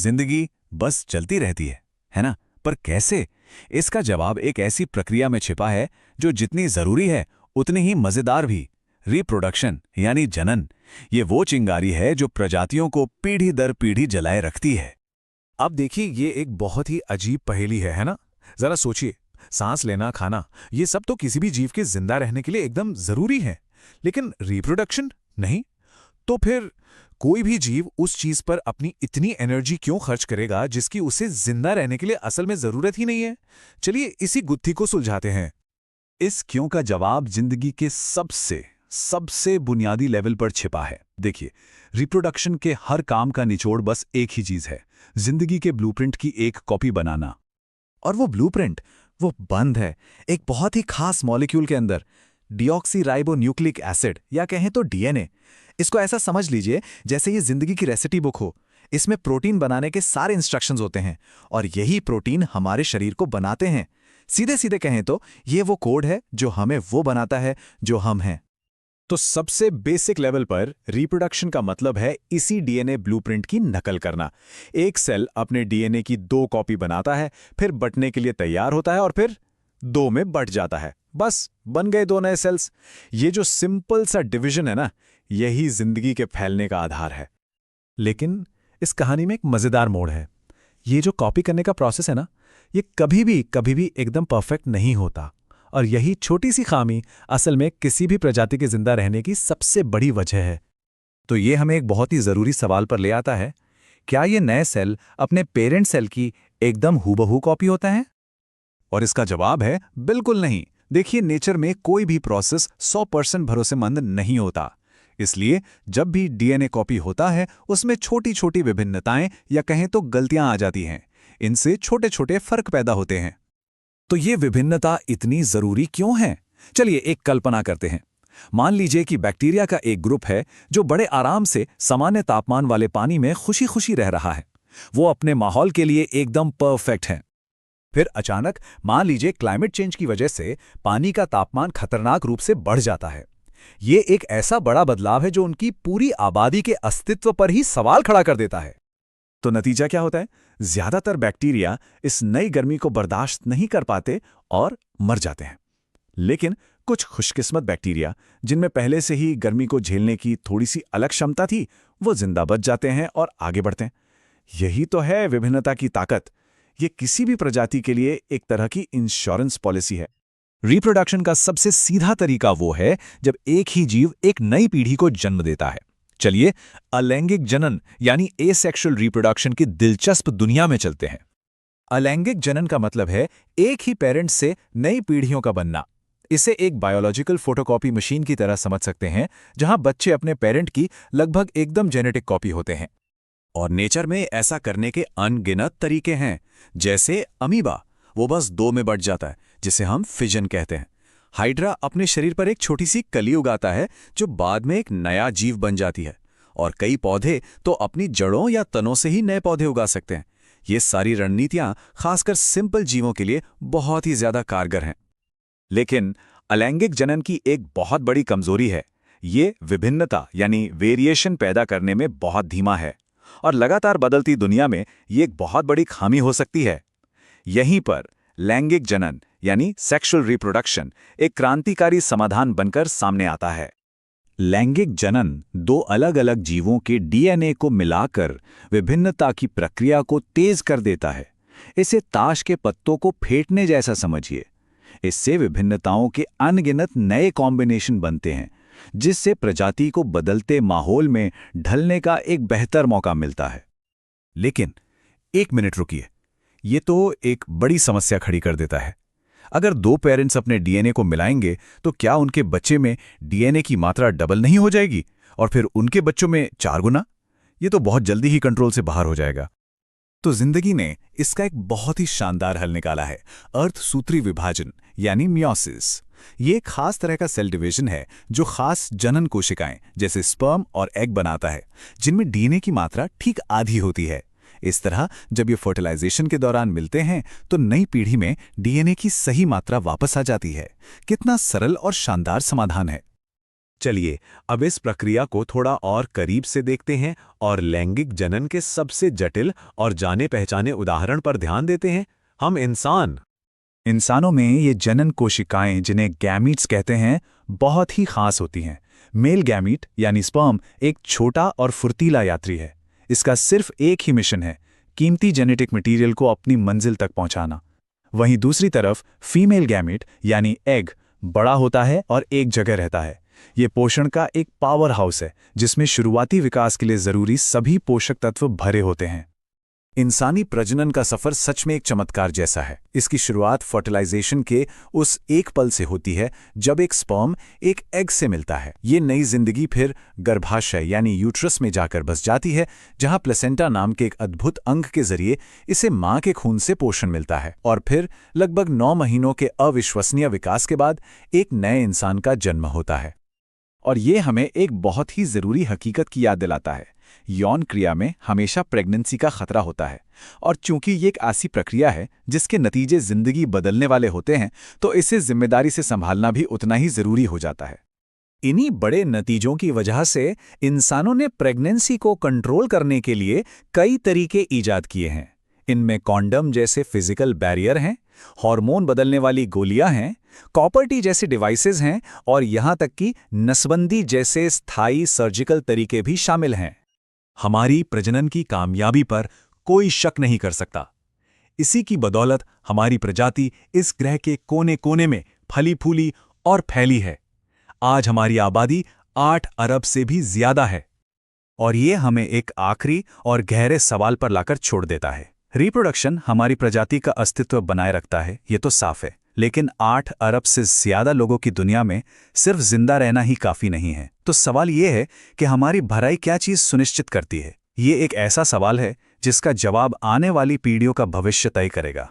जिंदगी बस चलती रहती है ना? पर कैसे? इसका जवाब एक ऐसी प्रक्रिया में छिपा है जो जितनी जरूरी है उतनी ही मजेदार भी। रिप्रोडक्शन यानी जनन। ये वो चिंगारी है जो प्रजातियों को पीढ़ी दर पीढ़ी जलाए रखती है। अब देखिए, ये एक बहुत ही अजीब पहेली है ना? जरा सोचिए, सांस लेना, खाना, ये सब तो किसी भी जीव के जिंदा रहने के लिए एकदम जरूरी है, लेकिन रिप्रोडक्शन नहीं। तो फिर कोई भी जीव उस चीज पर अपनी इतनी एनर्जी क्यों खर्च करेगा जिसकी उसे जिंदा रहने के लिए असल में जरूरत ही नहीं है? चलिए इसी गुत्थी को सुलझाते हैं। इस क्यों का जवाब जिंदगी के सबसे सबसे बुनियादी लेवल पर छिपा है। देखिए, रिप्रोडक्शन के हर काम का निचोड़ बस एक ही चीज है, जिंदगी के ब्लूप्रिंट की एक कॉपी बनाना। और वो ब्लूप्रिंट, वो बंद है एक बहुत ही खास मॉलिक्यूल के अंदर, डीऑक्सीराइबोन्यूक्लिक एसिड, या कहें तो डीएनए। इसको ऐसा समझ लीजिए जैसे ये जिंदगी की रेसिपी बुक हो। इसमें प्रोटीन बनाने के सारे इंस्ट्रक्शंस होते हैं और यही प्रोटीन हमारे शरीर को बनाते हैं। सीधे सीधे कहें तो ये वो कोड है जो हमें वो बनाता है जो हम हैं। तो सबसे बेसिक लेवल पर रिप्रोडक्शन का मतलब है इसी डीएनए ब्लूप्रिंट की नकल करना। एक सेल अपने डीएनए की 2 कॉपी बनाता है, फिर बंटने के लिए तैयार होता है और फिर 2 में बंट जाता है। बस बन गए 2 नए सेल्स। ये जो सिंपल सा डिवीजन है ना, यही जिंदगी के फैलने का आधार है। लेकिन इस कहानी में एक मजेदार मोड़ है। ये जो कॉपी करने का प्रोसेस है ना, ये कभी भी एकदम परफेक्ट नहीं होता। और यही छोटी सी खामी असल में किसी भी प्रजाति के जिंदा रहने की सबसे बड़ी वजह है। तो ये हमें एक बहुत ही जरूरी सवाल पर ले आता है, क्या ये नए सेल अपने पेरेंट सेल की एकदम हूबहू कॉपी होता है? और इसका जवाब है बिल्कुल नहीं। देखिए, नेचर में कोई भी प्रोसेस 100% भरोसेमंद नहीं होता। इसलिए जब भी डीएनए कॉपी होता है उसमें छोटी छोटी विभिन्नताएं या कहें तो गलतियां आ जाती हैं। इनसे छोटे छोटे फर्क पैदा होते हैं। तो ये विभिन्नता इतनी जरूरी क्यों है? चलिए एक कल्पना करते हैं। मान लीजिए कि बैक्टीरिया का एक ग्रुप है जो बड़े आराम से सामान्य तापमान वाले पानी में खुशी खुशी रह रहा है। वो अपने माहौल के लिए एकदम परफेक्ट है। फिर अचानक मान लीजिए क्लाइमेट चेंज की वजह से पानी का तापमान खतरनाक रूप से बढ़ जाता है। ये एक ऐसा बड़ा बदलाव है जो उनकी पूरी आबादी के अस्तित्व पर ही सवाल खड़ा कर देता है। तो नतीजा क्या होता है? ज्यादातर बैक्टीरिया इस नई गर्मी को बर्दाश्त नहीं कर पाते और मर जाते हैं। लेकिन कुछ खुशकिस्मत बैक्टीरिया, जिनमें पहले से ही गर्मी को झेलने की थोड़ी सी अलग क्षमता थी, वो जिंदा बच जाते हैं और आगे बढ़ते हैं। यही तो है विभिन्नता की ताकत। ये किसी भी प्रजाति के लिए एक तरह की इंश्योरेंस पॉलिसी है। रिप्रोडक्शन का सबसे सीधा तरीका वो है जब एक ही जीव एक नई पीढ़ी को जन्म देता है। चलिए अलैंगिक जनन यानी एसेक्सुअल रिप्रोडक्शन की दिलचस्प दुनिया में चलते हैं। अलैंगिक जनन का मतलब है एक ही पेरेंट से नई पीढ़ियों का बनना। इसे एक बायोलॉजिकल फोटोकॉपी मशीन की तरह समझ सकते हैं, जहां बच्चे अपने पेरेंट की लगभग एकदम जेनेटिक कॉपी होते हैं। और नेचर में ऐसा करने के अनगिनत तरीके हैं। जैसे अमीबा, वो बस 2 में बट जाता है, जिसे हम फिजन कहते हैं। हाइड्रा अपने शरीर पर एक छोटी सी कली उगाता है जो बाद में एक नया जीव बन जाती है। और कई पौधे तो अपनी जड़ों या तनों से ही नए पौधे उगा सकते हैं। ये सारी रणनीतियां खासकर सिंपल जीवों के लिए बहुत ही ज्यादा कारगर हैं। लेकिन अलैंगिक जनन की एक बहुत बड़ी कमजोरी है। ये विभिन्नता यानी वेरिएशन पैदा करने में बहुत धीमा है और लगातार बदलती दुनिया में ये एक बहुत बड़ी खामी हो सकती है। यहीं पर लैंगिक जनन यानी सेक्सुअल रिप्रोडक्शन एक क्रांतिकारी समाधान बनकर सामने आता है। लैंगिक जनन 2 अलग अलग जीवों के डीएनए को मिलाकर विभिन्नता की प्रक्रिया को तेज कर देता है। इसे ताश के पत्तों को फेंटने जैसा समझिए। इससे विभिन्नताओं के अनगिनत नए कॉम्बिनेशन बनते हैं, जिससे प्रजाति को बदलते माहौल में ढलने का एक बेहतर मौका मिलता है। लेकिन एक मिनट रुकिए, ये तो एक बड़ी समस्या खड़ी कर देता है। अगर 2 पेरेंट्स अपने डीएनए को मिलाएंगे तो क्या उनके बच्चे में डीएनए की मात्रा डबल नहीं हो जाएगी और फिर उनके बच्चों में 4 गुना? ये तो बहुत जल्दी ही कंट्रोल से बाहर हो जाएगा। तो जिंदगी ने इसका एक बहुत ही शानदार हल निकाला है, अर्धसूत्री विभाजन यानी मियोसिस। ये एक खास तरह का सेल डिवीजन है जो खास जनन कोशिकाएं जैसे स्पर्म और एग बनाता है, जिनमें डीएनए की मात्रा ठीक आधी होती है। इस तरह जब ये फर्टिलाइजेशन के दौरान मिलते हैं तो नई पीढ़ी में डीएनए की सही मात्रा वापस आ जाती है। कितना सरल और शानदार समाधान है। चलिए अब इस प्रक्रिया को थोड़ा और करीब से देखते हैं और लैंगिक जनन के सबसे जटिल और जाने पहचाने उदाहरण पर ध्यान देते हैं। हम इंसानों में ये जनन कोशिकाएं, जिन्हें गैमीट्स कहते हैं, बहुत ही खास होती हैं। मेल गैमीट यानी स्पर्म एक छोटा और फुर्तीला यात्री है। इसका सिर्फ एक ही मिशन है, कीमती जेनेटिक मटेरियल को अपनी मंजिल तक पहुंचाना। वहीं दूसरी तरफ फीमेल गैमीट यानी एग बड़ा होता है और एक जगह रहता है। ये पोषण का एक पावर हाउस है, जिसमें शुरुआती विकास के लिए जरूरी सभी पोषक तत्व भरे होते हैं। इंसानी प्रजनन का सफर सच में एक चमत्कार जैसा है। इसकी शुरुआत फर्टिलाइजेशन के उस एक पल से होती है जब एक स्पर्म एक एग से मिलता है। ये नई जिंदगी फिर गर्भाशय यानी यूट्रस में जाकर बस जाती है, जहां प्लेसेंटा नाम के एक अद्भुत अंग के जरिए इसे मां के खून से पोषण मिलता है। और फिर लगभग 9 महीनों के अविश्वसनीय विकास के बाद एक नए इंसान का जन्म होता है। और ये हमें एक बहुत ही जरूरी हकीकत की याद दिलाता है। यौन क्रिया में हमेशा प्रेगनेंसी का खतरा होता है, और चूंकि ये एक ऐसी प्रक्रिया है जिसके नतीजे जिंदगी बदलने वाले होते हैं, तो इसे जिम्मेदारी से संभालना भी उतना ही जरूरी हो जाता है। इन्हीं बड़े नतीजों की वजह से इंसानों ने प्रेगनेंसी को कंट्रोल करने के लिए कई तरीके ईजाद किए हैं। इनमें कॉन्डम जैसे फिजिकल बैरियर हैं, हार्मोन बदलने वाली गोलियां हैं, कॉपर टी जैसे डिवाइसेस हैं, और यहां तक कि नसबंदी जैसे स्थायी सर्जिकल तरीके भी शामिल हैं। हमारी प्रजनन की कामयाबी पर कोई शक नहीं कर सकता। इसी की बदौलत हमारी प्रजाति इस ग्रह के कोने कोने में फली फूली और फैली है। आज हमारी आबादी 8 अरब से भी ज्यादा है। और ये हमें एक आखिरी और गहरे सवाल पर लाकर छोड़ देता है। रिप्रोडक्शन हमारी प्रजाति का अस्तित्व बनाए रखता है, ये तो साफ है, लेकिन 8 अरब से ज्यादा लोगों की दुनिया में सिर्फ जिंदा रहना ही काफी नहीं है। तो सवाल ये है कि हमारी भलाई क्या चीज सुनिश्चित करती है? ये एक ऐसा सवाल है जिसका जवाब आने वाली पीढ़ियों का भविष्य तय करेगा।